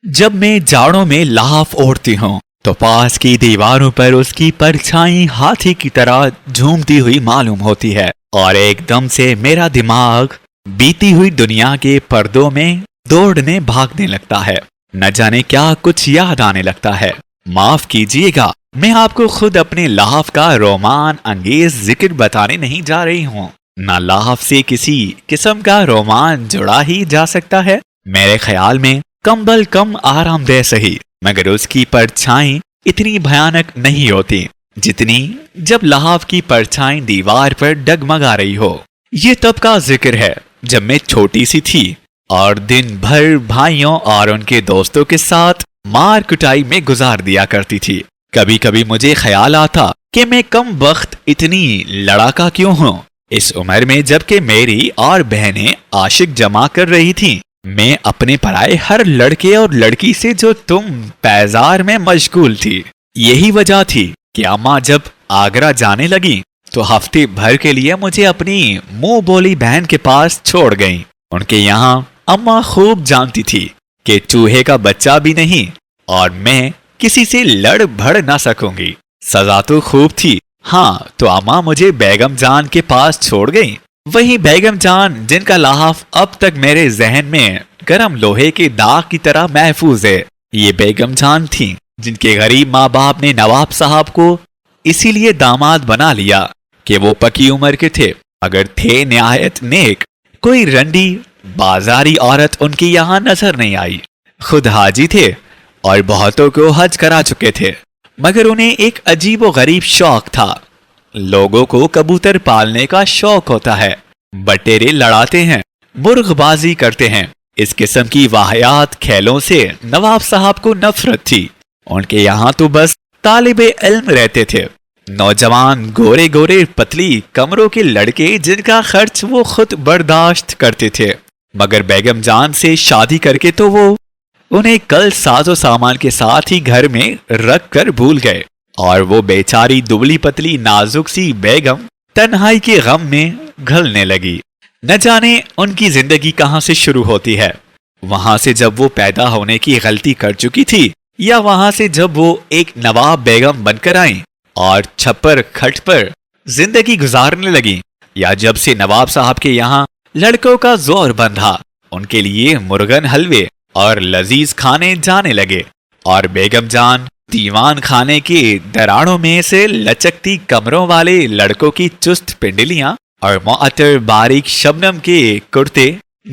जब मैं जाड़ों में लाफ ओढ़ती हूँ तो पास की दीवारों पर उसकी परछाई हाथी की तरह झूमती हुई मालूम होती है और एकदम से मेरा दिमाग बीती हुई दुनिया के पर्दों में दौड़ने भागने लगता है। न जाने क्या कुछ याद आने लगता है। माफ कीजिएगा, मैं आपको खुद अपने लाफ का रोमान अंगेज जिक्र बताने नहीं जा रही हूँ। न लाफ से किसी किस्म का रोमान जुड़ा ही जा सकता है। मेरे ख्याल में कंबल कम आरामदेह सही, मगर उसकी परछाई इतनी भयानक नहीं होती जितनी जब लाफ की परछाई दीवार पर डगमगा रही हो। ये तब का जिक्र है जब मैं छोटी सी थी और दिन भर भाइयों और उनके दोस्तों के साथ मार कुटाई में गुजार दिया करती थी। कभी कभी मुझे ख्याल आता कि मैं कम वक्त इतनी लड़ाका क्यों हूँ। इस उम्र में जबकि मेरी और बहनें आशिक जमा कर रही थी, मैं अपने पराए हर लड़के और लड़की से जो तुम पैजार में मशगूल थी। यही वजह थी कि अम्मा जब आगरा जाने लगी तो हफ्ते भर के लिए मुझे अपनी मुंह बोली बहन के पास छोड़ गईं। उनके यहाँ अम्मा खूब जानती थी कि चूहे का बच्चा भी नहीं और मैं किसी से लड़ भड़ ना सकूंगी। सजा तो खूब थी। हाँ, तो अम्मा मुझे बेगम जान के पास छोड़ गई। वही बेगम जान जिनका लाहफ अब तक मेरे जहन में गरम लोहे के दाग की तरह महफूज है। ये बेगम जान थी जिनके गरीब माँ बाप ने नवाब साहब को इसीलिए दामाद बना लिया कि वो पकी उम्र के थे, अगर थे निहायत नेक। कोई रंडी बाजारी औरत उनके यहाँ नजर नहीं आई। खुद हाजी थे और बहुतों को हज करा चुके थे, मगर उन्हें एक अजीब व गरीब शौक था। लोगों को कबूतर पालने का शौक होता है, बटेरे लड़ाते हैं, मुर्गबाजी करते हैं। इस किस्म की वाहियात खेलों से नवाब साहब को नफरत थी। उनके यहाँ तो बस तालिबे इल्म रहते थे, नौजवान गोरे गोरे पतली कमरों के लड़के जिनका खर्च वो खुद बर्दाश्त करते थे। मगर बेगम जान से शादी करके तो वो उन्हें कल साजो सामान के साथ ही घर में रख कर भूल गए और वो बेचारी दुबली पतली नाजुक सी बेगम तन्हाई के गम में घलने लगी। न जाने उनकी जिंदगी कहाँ से शुरू होती है, वहां से जब वो पैदा होने की गलती कर चुकी थी, या वहां से जब वो एक नवाब बेगम बनकर आई और छप्पर खट पर जिंदगी गुजारने लगी, या जब से नवाब साहब के यहाँ लड़कों का जोर बंधा, उनके लिए मुर्गन हलवे और लजीज खाने जाने लगे और बेगम जान दीवान खाने के दराड़ों में से लचकती कमरों वाले लड़कों की चुस्त पिंडलियां और मुअत्तर बारीक शबनम के कुर्ते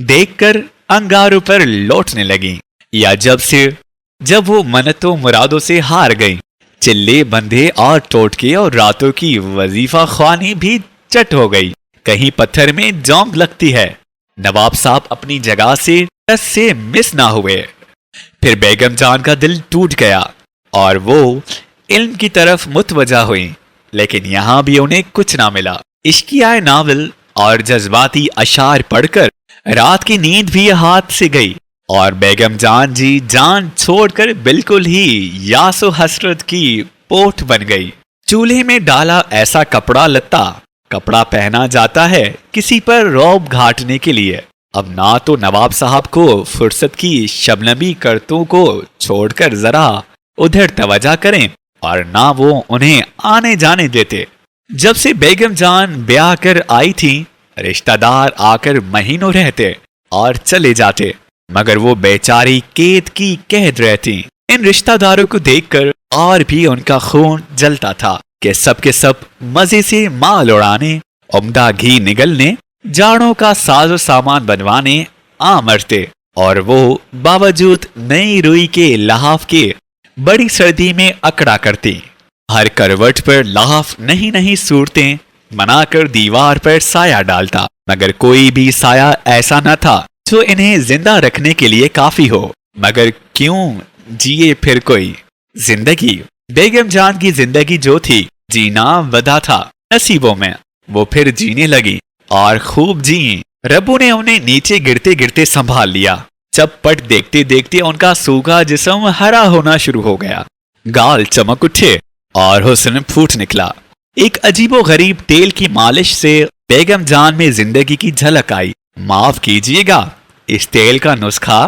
देखकर अंगारों पर लौटने लगी, या जब वो मन्नतों मुरादों से हार गई। चिल्ले बंधे और टोटके और रातों की वजीफा ख्वानी भी चट हो गई। कहीं पत्थर में जोंक लगती है। नवाब साहब अपनी जगह से टस से मिस ना हुए। फिर बेगम जान का दिल टूट गया और वो इल्म की तरफ मुतवजा हुई, लेकिन यहाँ भी उन्हें कुछ ना मिला। इश्कियाए नावल और जज्बाती अशार पढ़कर रात की नींद भी हाथ से गई और बेगम जान जी जान छोड़कर बिल्कुल ही यासो हसरत की पोठ बन गई। चूल्हे में डाला ऐसा कपड़ा पहना जाता है किसी पर रौब घाटने के लिए। अब ना तो नवाब साहब को फुर्सत की शबनमी करतों को छोड़कर जरा उधर तवज्जो करें और ना वो उन्हें आने जाने देते। जब से बेगम जान ब्याह कर आई थी, रिश्तेदार आकर महीनों रहते और चले जाते, मगर वो बेचारी कैद की कैद रहती। इन रिश्तेदारों को देखकर और भी उनका खून जलता था कि सब के सब मजे से माल उड़ाने, उम्दा घी निगलने, जाड़ों का साजो सामान बनवाने आ मरते, और वो बावजूद नई रुई के लहाफ के बड़ी सर्दी में अकड़ा करती। हर करवट पर लहाफ नहीं सूरतें बनाकर दीवार पर साया डालता, मगर कोई भी साया ऐसा न था जो इन्हें जिंदा रखने के लिए काफी हो। मगर क्यों जिए फिर कोई जिंदगी। बेगम जान की जिंदगी जो थी, जीना वदा था नसीबों में। वो फिर जीने लगी और खूब जी। रब्बू ने उन्हें नीचे गिरते गिरते संभाल लिया। चपपट देखते देखते उनका सूखा जिस्म हरा होना शुरू हो गया, गाल चमक उठे और हुस्न फूट निकला। एक अजीबो गरीब तेल की मालिश से बेगम जान में जिंदगी की झलक आई। माफ कीजिएगा, इस तेल का नुस्खा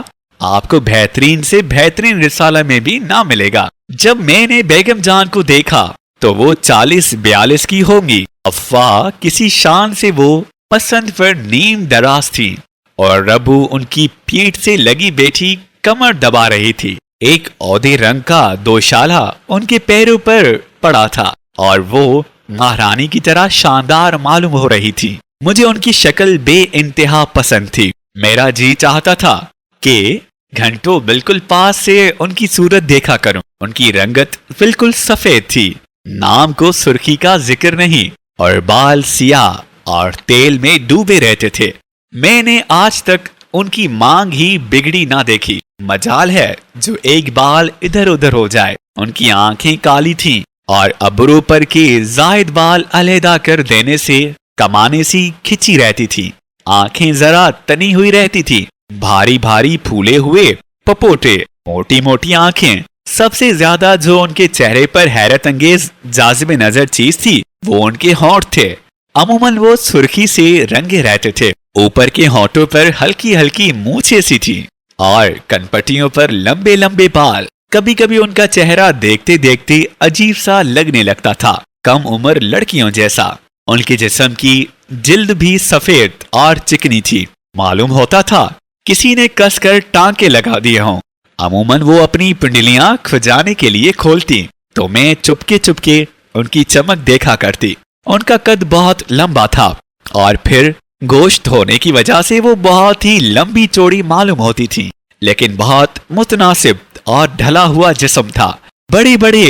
آپ کو بہترین سے بہترین رسالہ میں بھی نہ ملے گا۔ جب میں نے بیگم جان کو دیکھا تو وہ 40-42 کی ہوں گی۔ افواہ کسی شان سے وہ پسند پر نیم دراز تھی اور ربو ان کی پیٹھ سے لگی بیٹھی کمر دبا رہی تھی۔ ایک عودے رنگ کا دوشالہ ان کے پیروں پر پڑا تھا اور وہ مہارانی کی طرح شاندار معلوم ہو رہی تھی۔ مجھے ان کی شکل بے انتہا پسند تھی۔ میرا جی چاہتا تھا کہ گھنٹوں بالکل پاس سے ان کی صورت دیکھا کروں۔ ان کی رنگت بالکل سفید تھی، نام کو سرخی کا ذکر نہیں، اور بال سیاہ اور تیل میں ڈوبے رہتے تھے۔ میں نے آج تک ان کی مانگ ہی بگڑی نہ دیکھی۔ مجال ہے جو ایک بال ادھر ادھر ہو جائے۔ ان کی آنکھیں کالی تھیں اور ابرو پر کے زائد بال علیحدہ کر دینے سے کمانے سی کھچی رہتی تھی۔ آنکھیں ذرا تنی ہوئی رہتی تھی، بھاری بھاری پھولے ہوئے پپوٹے، موٹی موٹی آنکھیں۔ سب سے زیادہ جو ان کے چہرے پر حیرت انگیز جاذب نظر چیز تھی وہ ان کے ہونٹ تھے۔ عموماً وہ سرخی سے رنگے رہتے تھے۔ اوپر کے ہونٹوں پر ہلکی ہلکی مونچھیں سی تھی اور کنپٹیوں پر لمبے لمبے بال۔ کبھی کبھی ان کا چہرہ دیکھتے دیکھتے عجیب سا لگنے لگتا تھا، کم عمر لڑکیوں جیسا۔ ان کے جسم کی جلد بھی سفید اور چکنی تھی، معلوم ہوتا تھا کسی نے کس کر ٹانکے لگا دیے ہوں۔ عموماً وہ اپنی پنڈلیاں کھجانے کے لیے کھولتی تو میں چپکے چپکے ان کی چمک دیکھا کرتی۔ ان کا قد بہت لمبا تھا اور پھر گوشت ہونے کی وجہ سے وہ بہت ہی لمبی چوڑی معلوم ہوتی تھی، لیکن بہت متناسب اور ڈھلا ہوا جسم تھا۔ بڑے بڑے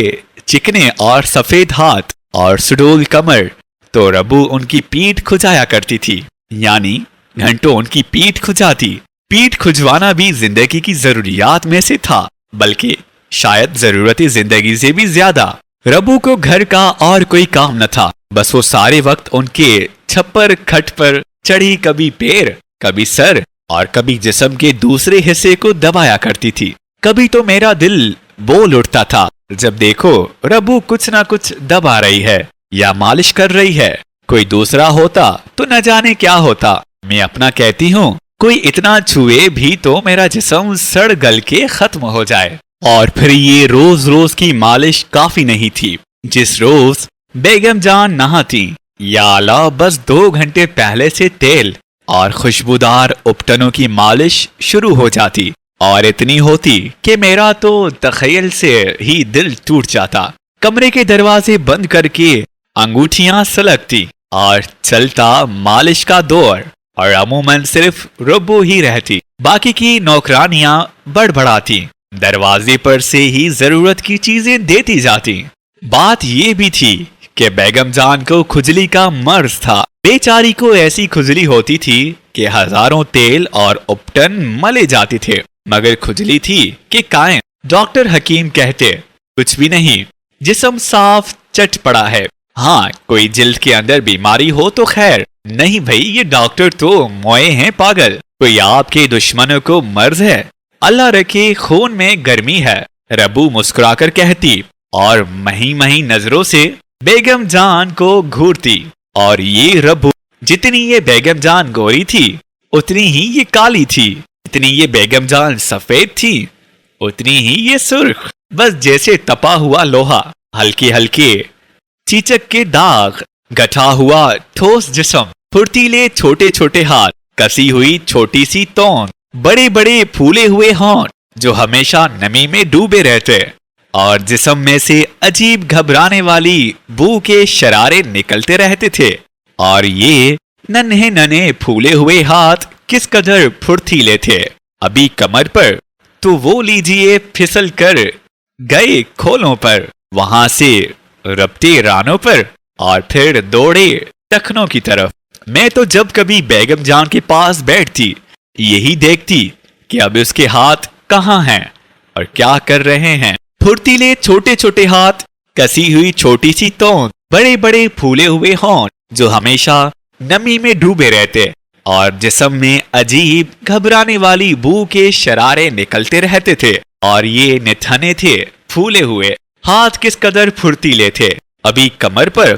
چکنے اور سفید ہاتھ اور سڈول کمر۔ تو ربو ان کی پیٹھ کھجایا کرتی تھی، یعنی گھنٹوں ان کی پیٹھ کھجاتی۔ پیٹھ کھجوانا بھی زندگی کی ضروریات میں سے تھا، بلکہ شاید ضرورت زندگی سے بھی زیادہ۔ ربو کو گھر کا اور کوئی کام نہ تھا، بس وہ سارے وقت ان کے چھپر کھٹ پر چڑھی کبھی پیر، کبھی سر اور کبھی جسم کے دوسرے حصے کو دبایا کرتی تھی۔ کبھی تو میرا دل بول اٹھتا تھا جب دیکھو ربو کچھ نہ کچھ دبا رہی ہے یا مالش کر رہی ہے۔ کوئی دوسرا ہوتا تو نہ جانے کیا ہوتا۔ میں اپنا کہتی ہوں کوئی اتنا چھوئے بھی تو میرا جسم سڑ گل کے ختم ہو جائے۔ اور پھر یہ روز روز کی مالش کافی نہیں تھی۔ جس روز بیگم جان نہاتی، یا اللہ بس 2 گھنٹے پہلے سے تیل اور خوشبودار اپٹنوں کی مالش شروع ہو جاتی، اور اتنی ہوتی کہ میرا تو تخیل سے ہی دل ٹوٹ جاتا۔ کمرے کے دروازے بند کر کے انگوٹھیاں سلگتی اور چلتا مالش کا دور، اور عموماً صرف ربو ہی رہتی، باقی کی نوکرانیاں بڑبڑاتی، دروازے پر سے ہی ضرورت کی چیزیں دیتی جاتی۔ بات یہ بھی تھی کہ بیگم جان کو کھجلی کا مرض تھا۔ بیچاری کو ایسی کھجلی ہوتی تھی کہ ہزاروں تیل اور اپٹن ملے جاتے تھے، مگر کھجلی تھی کہ قائم۔ ڈاکٹر حکیم کہتے کچھ بھی نہیں، جسم صاف چٹ پڑا ہے۔ ہاں کوئی جلد کے اندر بیماری ہو تو خیر، نہیں بھئی یہ ڈاکٹر تو موئے ہیں پاگل۔ کوئی آپ کے دشمنوں کو مرض ہے، اللہ رکھے خون میں گرمی ہے، ربو مسکرا کر کہتی اور مہی مہی نظروں سے بیگم جان کو گھورتی۔ اور یہ ربو، جتنی یہ بیگم جان گوری تھی اتنی ہی یہ کالی تھی، جتنی یہ بیگم جان سفید تھی اتنی ہی یہ سرخ، بس جیسے تپا ہوا لوہا، ہلکے ہلکے چیچک کے داغ، گٹھا ہوا ٹھوس جسم، پھرتیلے چھوٹے چھوٹے ہاتھ، کسی ہوئی چھوٹی سی توند، بڑے بڑے پھولے ہوئے ہونٹ جو ہمیشہ نمی میں ڈوبے رہتے، اور جسم میں سے عجیب گھبرانے والی بو کے شرارے نکلتے رہتے تھے۔ اور یہ ننھے ننھے پھولے ہوئے ہاتھ کس قدر پھرتیلے تھے، ابھی کمر پر تو وہ لیجئے پھسل کر گئے کھولوں پر، وہاں سے رپٹے رانوں پر، اور پھر دوڑے ٹخنوں کی طرف۔ میں تو جب کبھی بیگم جان کے پاس بیٹھتی یہی دیکھتی کہ اب اس کے ہاتھ کہاں ہیں اور کیا کر رہے ہیں۔ پھرتیلے چھوٹے چھوٹے ہاتھ، کسی ہوئی چھوٹی سی توند، بڑے بڑے پھولے ہوئے ہونٹ جو ہمیشہ نمی میں ڈوبے رہتے، اور جسم میں عجیب گھبرانے والی بو کے شرارے نکلتے رہتے تھے، اور یہ نتھنے تھے پھولے ہوئے ہاتھ کس قدر پھرتیلے تھے، ابھی کمر پر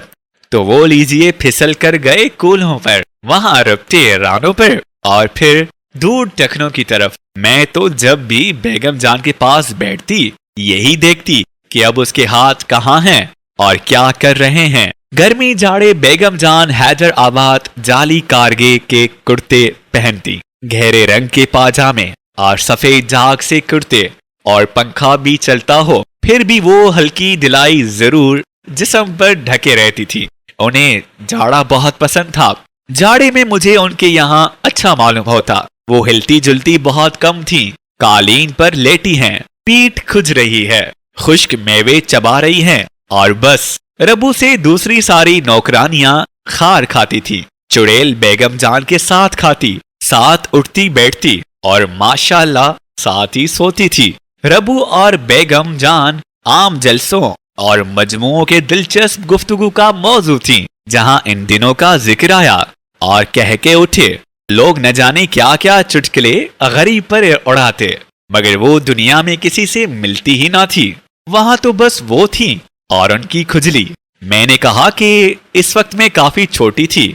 تو وہ لیجئے پھسل کر گئے کولہوں پر، وہاں رپٹے رانوں پر، اور پھر दूर टखनों की तरफ। मैं तो जब भी बेगम जान के पास बैठती यही देखती कि अब उसके हाथ कहाँ हैं और क्या कर रहे हैं। गर्मी जाड़े बेगम जान हैदराबाद जाली कारगे के कुर्ते पहनती, गहरे रंग के पाजामे और सफेद झाग से कुर्ते, और पंखा भी चलता हो फिर भी वो हल्की दिलाई जरूर जिस्म पर ढके रहती थी। उन्हें जाड़ा बहुत पसंद था। जाड़े में मुझे उनके यहाँ अच्छा मालूम होता। वो हिलती जुलती बहुत कम थी, कालीन पर लेटी हैं, पीठ खुज रही है, खुश्क मेवे चबा रही हैं और बस रबू से दूसरी सारी नौकरानियां खार खाती थी। चुड़ैल बेगम जान के साथ खाती, साथ उठती बैठती और माशाल्लाह साथ ही सोती थी। रबू और बेगम जान आम जलसों और मजमुओं के दिलचस्प गुफ्तगू का मौजू थी। जहां इन दिनों का जिक्र आया और कह के उठे, लोग न जाने क्या क्या चुटकुले गरीब पर उड़ाते, मगर वो दुनिया में किसी से मिलती ही ना थी। वहां तो बस वो थी और उनकी खुजली। मैंने कहा कि इस वक्त मैं काफी छोटी थी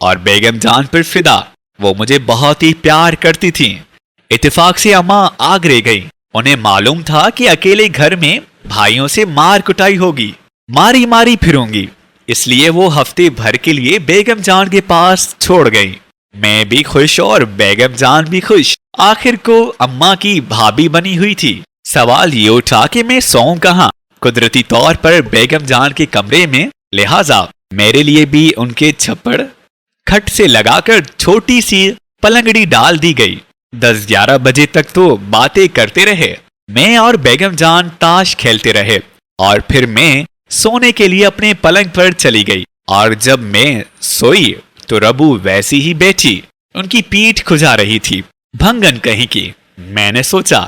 और बेगम जान पर फिदा। वो मुझे बहुत ही प्यार करती थी। इत्तेफाक से अम्मा आगरे गई। उन्हें मालूम था कि अकेले घर में भाइयों से मार कुटाई होगी, मारी मारी फिरूंगी, इसलिए वो हफ्ते भर के लिए बेगम जान के पास छोड़ गई। मैं भी खुश और बेगम जान भी खुश। आखिर को अम्मा की भाभी बनी हुई थी। सवाल ये उठा कि मैं सोऊं कहाँ। कुदरती तौर पर बेगम जान के कमरे में, लिहाजा मेरे लिए भी उनके छप्पड़ खट से लगाकर छोटी सी पलंगड़ी डाल दी गई। 10-11 बजे तक तो बातें करते रहे। मैं और बेगम जान ताश खेलते रहे और फिर मैं सोने के लिए अपने पलंग पर चली गई। और जब मैं सोई तो रबू वैसी ही बैठी, उनकी पीठ खुजा रही थी, भंगन कहीं की। मैंने सोचा,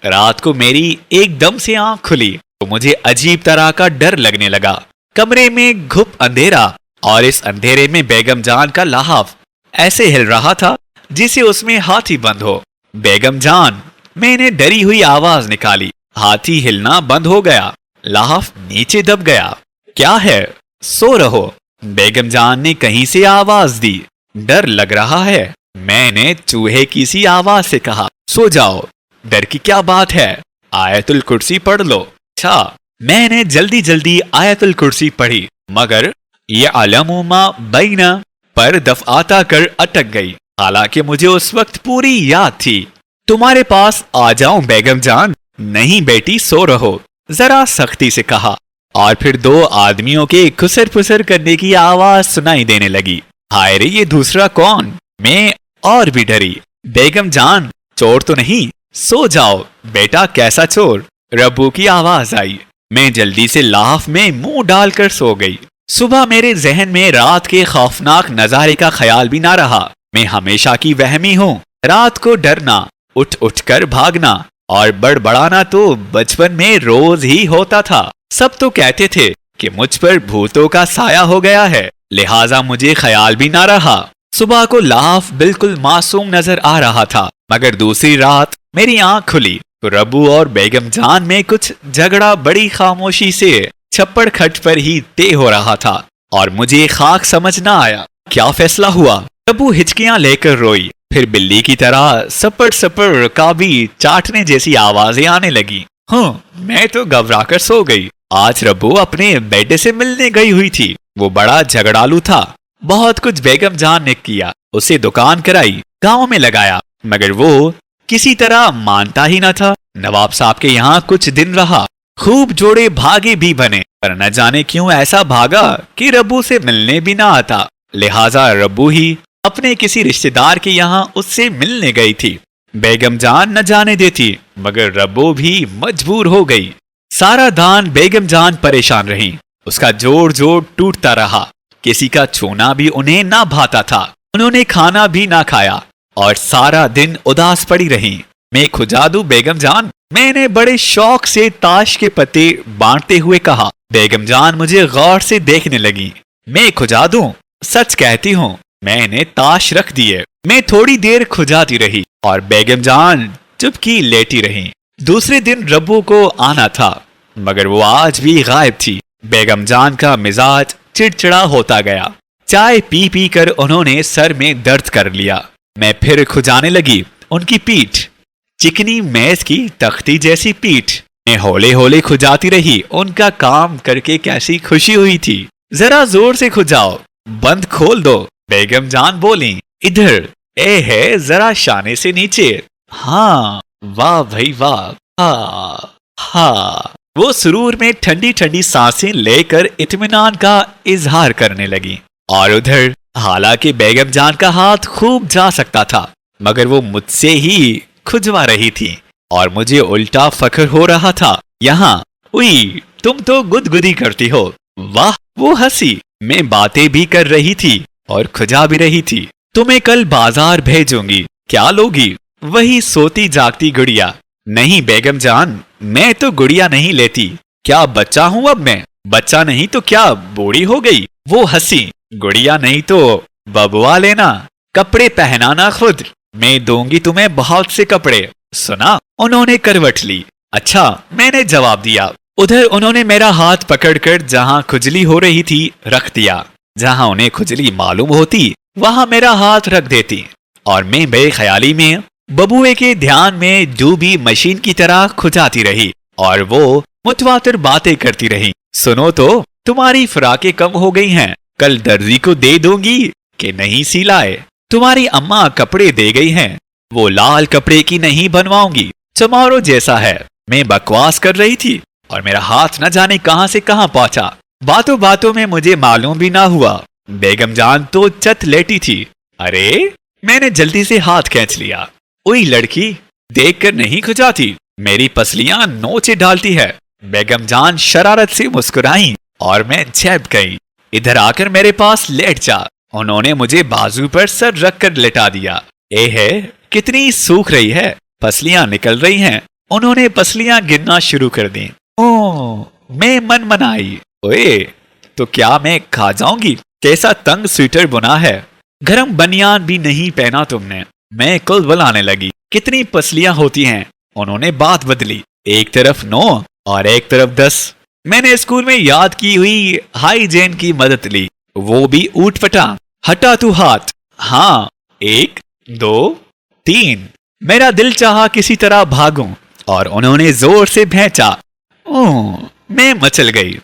रात को मेरी एकदम से आंख खुली तो मुझे अजीब तरह का डर लगने लगा। कमरे में घुप अंधेरा और इस अंधेरे में बेगम जान का लहाफ ऐसे हिल रहा था जिसे उसमें हाथी बंद हो। बेगम जान, मैंने डरी हुई आवाज निकाली। हाथी हिलना बंद हो गया, लहाफ नीचे दब गया। क्या है? सो रहो। बेगम जान ने कहीं से आवाज दी। डर लग रहा है। मैंने चूहे की सी आवाज से कहा, सो जाओ, डर की क्या बात है, आयतुल कुर्सी पढ़ लो। अच्छा, मैंने जल्दी जल्दी आयतुल कुर्सी पढ़ी, मगर ये अलमुमा बैना पर दफआता कर अटक गई। हालांकि मुझे उस वक्त पूरी याद थी। तुम्हारे पास आ जाऊं बेगम जान? नहीं बेटी, सो रहो, जरा सख्ती से कहा। और फिर 2 आदमियों के खुसर फुसर करने की आवाज सुनाई देने लगी। हाय रे, ये दूसरा कौन? मैं और भी डरी। बेगम जान, चोर तो नहीं? सो जाओ बेटा। कैसा चोर? रब्बू की आवाज आई। मैं जल्दी से लाफ में मुंह डालकर सो गई। सुबह मेरे जहन में रात के खौफनाक नजारे का ख्याल भी ना रहा। मैं हमेशा की वहमी हूँ। रात को डरना, उठ उठ कर भागना और बड़बड़ाना तो बचपन में रोज ही होता था। सब तो कहते थे कि मुझ पर भूतों का साया हो गया है, लिहाजा मुझे ख्याल भी ना रहा। सुबह को लाफ बिल्कुल मासूम नजर आ रहा था, मगर दूसरी रात मेरी आंख खुली तो रब्बू और बेगम जान में कुछ झगड़ा बड़ी खामोशी से छप्पड़ खट पर ही तय हो रहा था और मुझे खाक समझ ना आया। क्या फैसला हुआ? रब्बू हिचकियां लेकर रोई, फिर बिल्ली की तरह सपड़ सपड़ का भी चाटने जैसी आवाजें आने लगी। मैं तो घबराकर सो गई। आज रब्बू अपने बेटे से मिलने गई हुई थी। वो बड़ा झगड़ालू था। बहुत कुछ बेगम जान ने किया, उसे दुकान कराई, गांव में लगाया, मगर वो किसी तरह मानता ही न था। नवाब साहब के यहाँ कुछ दिन रहा, खूब जोड़े भागे भी बने, पर न जाने क्यों ऐसा भागा कि रब्बू से मिलने भी ना आता। लिहाजा रब्बू ही अपने किसी रिश्तेदार के यहाँ उससे मिलने गई थी। बेगम जान न जाने देती, मगर रब्बू भी मजबूर हो गई। सारा दान बेगम जान परेशान रही। उसका जोड़ जोड़ टूटता रहा। किसी का छूना भी उन्हें ना भाता था। उन्होंने खाना भी ना खाया और सारा दिन उदास पड़ी रही। मैं खुजा दूं बेगम जान? मैंने बड़े शौक से ताश के पत्ते बांटते हुए कहा। बेगम जान मुझे गौर से देखने लगी। मैं खुजा दूं? सच कहती हूँ, मैंने ताश रख दिए। मैं थोड़ी देर खुजाती रही और बेगम जान चुपकी लेटी रही। दूसरे दिन रब्बू को आना था, मगर वो आज भी गायब थी। बेगम जान का मिजाज चिड़चिड़ा होता गया। चाय पी पी कर उन्होंने सर में दर्द कर लिया। मैं फिर खुजाने लगी। उनकी पीठ चिकनी मेज की तख्ती जैसी पीठ में हौले हौले खुजाती रही। उनका काम करके कैसी खुशी हुई थी। जरा जोर से खुजाओ, बंद खोल दो, बेगम जान बोली। इधर ए है, जरा शाने से नीचे। हाँ, वाह भाई वाह, हाँ हाँ। वो सुरूर में ठंडी ठंडी सांसें लेकर इत्मीनान का इजहार करने लगी। और उधर हालांकि बेगम जान का हाथ खूब जा सकता था, मगर वो मुझसे ही खुजवा रही थी और मुझे उल्टा फख्र हो रहा था। यहाँ उई, तुम तो गुदगुदी करती हो। वाह, वो हंसी। मैं बातें भी कर रही थी और खुजा भी रही थी। तुम्हें कल बाजार भेजूंगी, क्या लोगी? वही सोती जागती गुड़िया। नहीं बेगम जान, मैं तो गुड़िया नहीं लेती। क्या बच्चा हूं अब मैं? बच्चा नहीं तो क्या बूढ़ी हो गई? वो हंसी। गुड़िया नहीं तो बबुआ लेना, कपड़े पहनाना खुद, मैं दूंगी तुम्हें बहुत से कपड़े। सुना? उन्होंने करवट ली। अच्छा, मैंने जवाब दिया। उधर उन्होंने मेरा हाथ पकड़कर जहां खुजली हो रही थी रख दिया। जहां उन्हें खुजली मालूम होती वहां मेरा हाथ रख देती और मैं बेख्याली में बबुए के ध्यान में डूबी मशीन की तरह खुजाती रही और वो मुतवातिर बातें करती रही। सुनो तो, तुम्हारी फराकें कम हो गई हैं, कल दर्जी को दे दूंगी कि नहीं सिलाए। तुम्हारी अम्मा कपड़े दे गई हैं, वो लाल कपड़े की नहीं बनवाऊंगी, चमारो जैसा है। मैं बकवास कर रही थी और मेरा हाथ न जाने कहां से कहां पहुंचा। बातों बातों में मुझे मालूम भी ना हुआ बेगम जान तो चत लेटी थी। अरे, मैंने जल्दी से हाथ खींच लिया। ओई लड़की, देखकर नहीं खुजाती, मेरी पसलियां नोचे डालती है। बेगम जान शरारत से मुस्कुराई और मैं झेप गई। इधर आकर मेरे पास लेट जा। उन्होंने मुझे बाजू पर सर रख कर लेटा दिया। ए है, कितनी सूख रही है, पसलियां निकल रही हैं। उन्होंने पसलियां गिनना शुरू कर दी। ओह, मैं मन मनाई। ओए, तो क्या मैं खा जाऊंगी? कैसा तंग स्वेटर बुना है, गरम बनियान भी नहीं पहना तुमने। मैं कुल बुलाने लगी। कितनी पसलियां होती हैं? उन्होंने बात बदली। एक तरफ 9 और एक तरफ 10। मैंने स्कूल में याद की हुई हाइजेन की मदद ली, वो भी ऊट पटा। हटा तू हाथ। हाँ, 1 2 3। मेरा दिल चाहा किसी तरह भागूं और उन्होंने जोर से भैंचा। ओह, मैं मचल गई।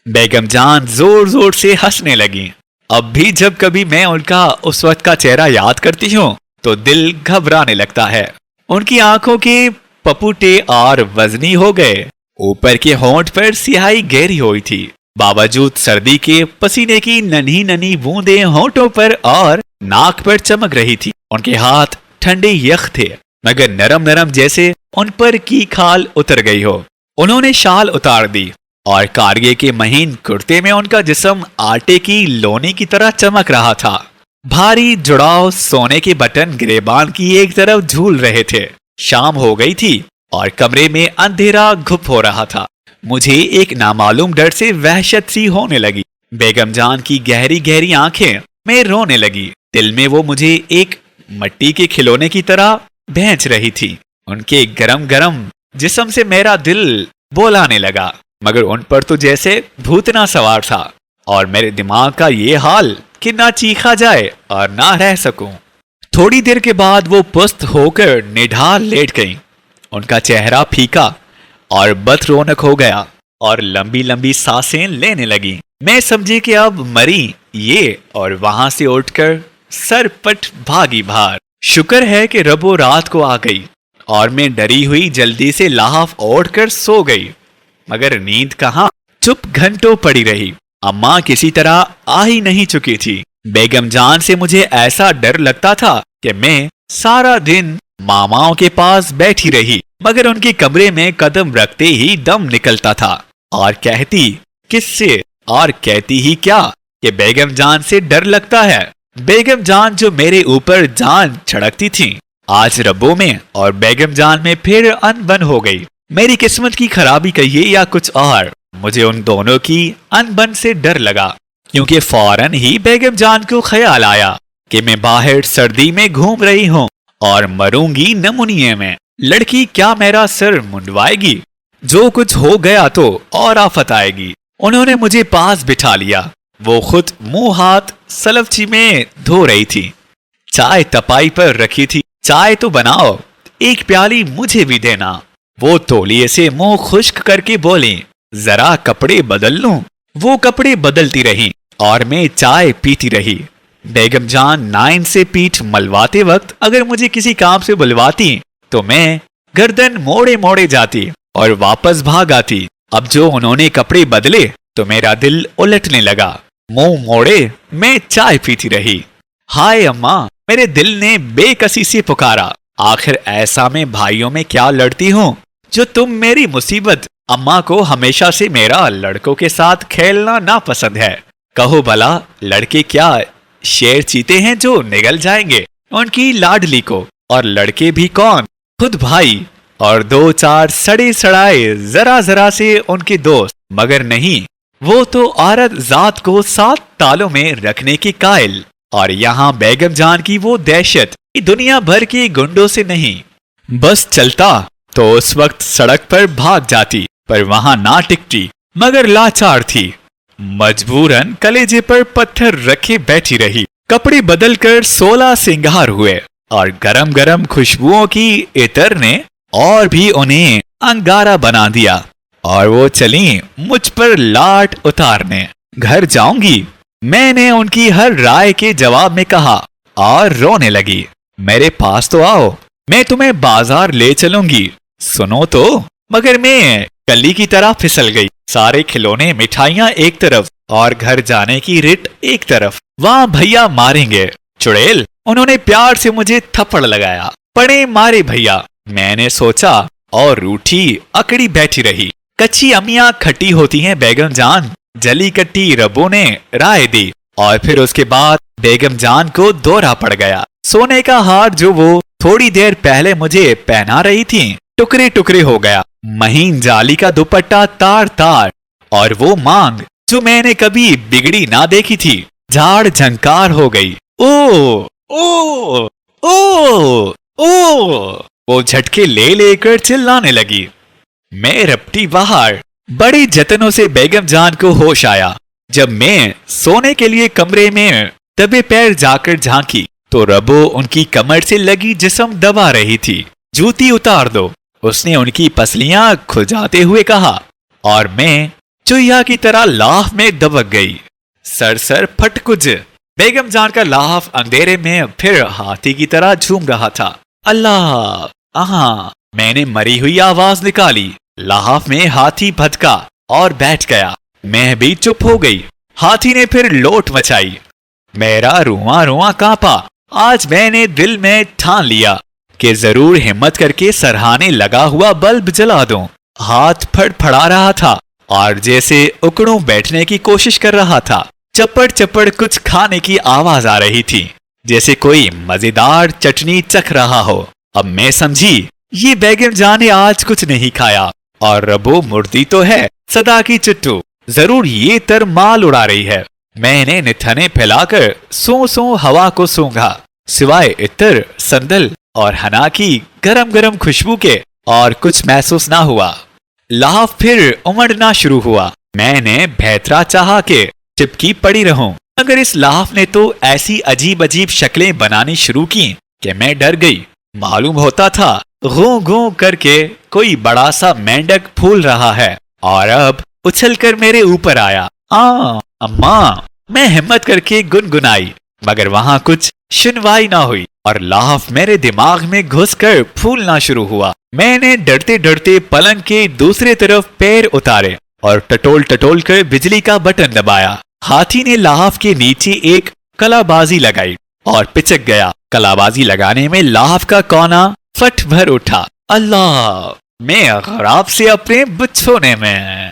बेगम जान जोर जोर से हंसने लगी। अब भी जब कभी मैं उनका उस वक्त का चेहरा याद करती हूँ तो दिल घबराने लगता है। उनकी आंखों के पपुटे और वजनी हो गए। ऊपर के होंठ पर स्याही गहरी हुई थी। बावजूद सर्दी के पसीने की नन्ही नन्ही बूंदें होंठों पर और नाक पर चमक रही थी। उनके हाथ ठंडे यख थे, मगर नरम नरम जैसे उन पर की खाल उतर गई हो। उन्होंने शाल उतार दी और कारगे के महीन कुर्ते में उनका जिस्म आटे की लोनी की तरह चमक रहा था। भारी जुड़ाव सोने के बटन गिरेबान की एक तरफ झूल रहे थे। शाम हो गई थी और कमरे में अंधेरा घुप हो रहा था। मुझे एक नामालूम डर से वहशत सी होने लगी। बेगम जान की गहरी गहरी आंखें, मैं रोने लगी। दिल में वो मुझे एक मट्टी के खिलौने की तरह भैंच रही थी। उनके गरम गरम जिस्म से मेरा दिल बोलाने लगा, मगर उन पर तो जैसे भूतना सवार था और मेरे दिमाग का ये हाल कि ना चीखा जाए और ना रह सकूं। थोड़ी देर के बाद वो पुस्त होकर निढाल लेट गईं। उनका चेहरा फीका और बद रौनक हो गया और लंबी लंबी सांसें लेने लगी। मैं समझी कि अब मरी ये, और वहां से उठकर सरपट भागी बाहर। शुक्र है कि रबो रात को आ गई और मैं डरी हुई जल्दी से लाहफ ओढ़कर सो गई, मगर नींद कहाँ, चुप घंटों पड़ी रही। अम्मा किसी तरह आ ही नहीं चुकी थी। बेगम जान से मुझे ऐसा डर लगता था कि मैं सारा दिन मामाओं के पास बैठी रही, मगर उनके कमरे में कदम रखते ही दम निकलता था। और कहती किससे और कहती ही क्या कि बेगम जान से डर लगता है। बेगम जान जो मेरे ऊपर जान छिड़कती थी, आज रब्बों में और बेगम जान में फिर अनबन हो गई। मेरी किस्मत की खराबी कहिए या कुछ और, मुझे उन दोनों की अनबन से डर लगा, क्योंकि फौरन ही बेगम जान को ख्याल आया कि मैं बाहर सर्दी में घूम रही हूँ और मरूंगी नमूनिये में। लड़की क्या मेरा सर मुंडवाएगी? जो कुछ हो गया तो और आफत आएगी। उन्होंने मुझे पास बिठा लिया। वो खुद मुंह हाथ सलवची में धो रही थी। चाय तपाई पर रखी थी। चाय तो बनाओ, एक प्याली मुझे भी देना। वो तौलिए से मुंह खुश्क करके बोली, जरा कपड़े बदल लूं। वो कपड़े बदलती रही और मैं चाय पीती रही। बेगम जान नाइन से पीठ मलवाते वक्त अगर मुझे किसी काम से बुलवाती तो मैं गर्दन मोड़े मोड़े जाती और वापस भाग आती। अब जो उन्होंने कपड़े बदले तो मेरा दिल उलटने लगा। मुंह मोड़े मैं चाय पीती रही। हाय अम्मा, मेरे दिल ने बेकसी से पुकारा। आखिर ऐसा मैं भाइयों में क्या लड़ती हूँ जो तुम मेरी मुसीबत। अम्मा को हमेशा से मेरा लड़कों के साथ खेलना नापसंद है। कहो भला, लड़के क्या शेर चीते हैं जो निगल जाएंगे उनकी लाडली को, और लड़के भी कौन, खुद भाई और दो चार सड़े सड़ाए जरा जरा से उनके दोस्त। मगर नहीं, वो तो औरत जात को 7 तालों में रखने की कायल। और यहाँ बेगम जान की वो दहशत कि दुनिया भर के गुंडों से नहीं। बस चलता तो उस वक्त सड़क पर भाग जाती, पर वहां ना टिकती, मगर लाचार थी। मजबूरन कलेजे पर पत्थर रखे बैठी रही। कपड़े बदलकर 16 सिंगार हुए और गरम गरम खुशबुओं की इतर ने और भी उन्हें अंगारा बना दिया। और वो चली मुझ पर लाट उतारने। घर जाऊंगी, मैंने उनकी हर राय के जवाब में कहा और रोने लगी। मेरे पास तो आओ, मैं तुम्हें बाजार ले चलूंगी। सुनो तो। मगर मैं कली की तरह फिसल गई। सारे खिलौने मिठाइयां एक तरफ और घर जाने की रिट एक तरफ। वहां भैया मारेंगे। चुड़ैल, उन्होंने प्यार से मुझे थप्पड़ लगाया। पड़े मारे भैया, मैंने सोचा और रूठी अकड़ी बैठी रही। कच्ची अमियां खट्टी होती हैं बेगम जान, जली कट्टी रबों ने राय दी। और फिर उसके बाद बेगम जान को दौरा पड़ गया। सोने का हार जो वो थोड़ी देर पहले मुझे पहना रही थी टुकड़े टुकड़े हो गया। महीन जाली का दुपट्टा तार तार, और वो मांग जो मैंने कभी बिगड़ी ना देखी थी झाड़ झंकार हो गई। ओ ओ ओ ओ, वो झटके ले लेकर चिल्लाने लगी। मैं रपटी बाहर। बड़ी जतनों से बेगम जान को होश आया। जब मैं सोने के लिए कमरे में दबे पैर जाकर झांकी तो रबो उनकी कमर से लगी जिस्म दबा रही थी। जूती उतार दो, उसने उनकी पसलियां खुजाते हुए कहा, और मैं चुहिया की तरह लाफ में दबक गई। Sir sir फटकुज। बेगम जान का लाफ अंधेरे में फिर हाथी की तरह झूम रहा था। अल्लाह आहा, मैंने मरी हुई आवाज निकाली। लाफ में हाथी भटका और बैठ गया। मैं भी चुप हो गई। हाथी ने फिर लोट मचाई। मेरा रुआ रुआ कांपा। आज मैंने दिल में ठान लिया कि जरूर हिम्मत करके सरहाने लगा हुआ बल्ब जला दूं। हाथ फड़फड़ा रहा था और जैसे उकड़ों बैठने की कोशिश कर रहा था। चप्पड़ चप्पड़ कुछ खाने की आवाज आ रही थी, जैसे कोई मजेदार चटनी चख रहा हो। अब मैं समझी ये बेगम जान ने आज कुछ नहीं खाया, और रबो मुर्दी तो है सदा की चुट्टू, जरूर ये तर माल उड़ा रही है। मैंने निथने फैलाकर सो सो हवा को सूंघा। सिवाय इत्र, संदल और हना की गरम गरम खुशबू के और कुछ महसूस ना हुआ। लाफ फिर उमड़ना शुरू हुआ। मैंने भैतरा चाहा के चिपकी पड़ी रहूं, मगर इस लाफ ने तो ऐसी अजीब अजीब शक्लें बनानी शुरू की कि मैं डर गई। मालूम होता था गूं गूं करके कोई बड़ा सा मेंढक फूल रहा है और अब उछलकर मेरे ऊपर आया। अम्मा, मैं हिम्मत करके गुनगुनाई, मगर वहां कुछ सुनवाई ना हुई और लाफ मेरे दिमाग में घुसकर फूलना शुरू हुआ। मैंने डरते डरते पलंग के दूसरे तरफ पैर उतारे और टटोल टटोल कर बिजली का बटन दबाया। हाथी ने लाफ के नीचे एक कलाबाजी लगाई और पिचक गया। कलाबाजी लगाने में लाफ का कोना फट भर उठा। अल्लाह, मैं खराब से अपने बिछोने में।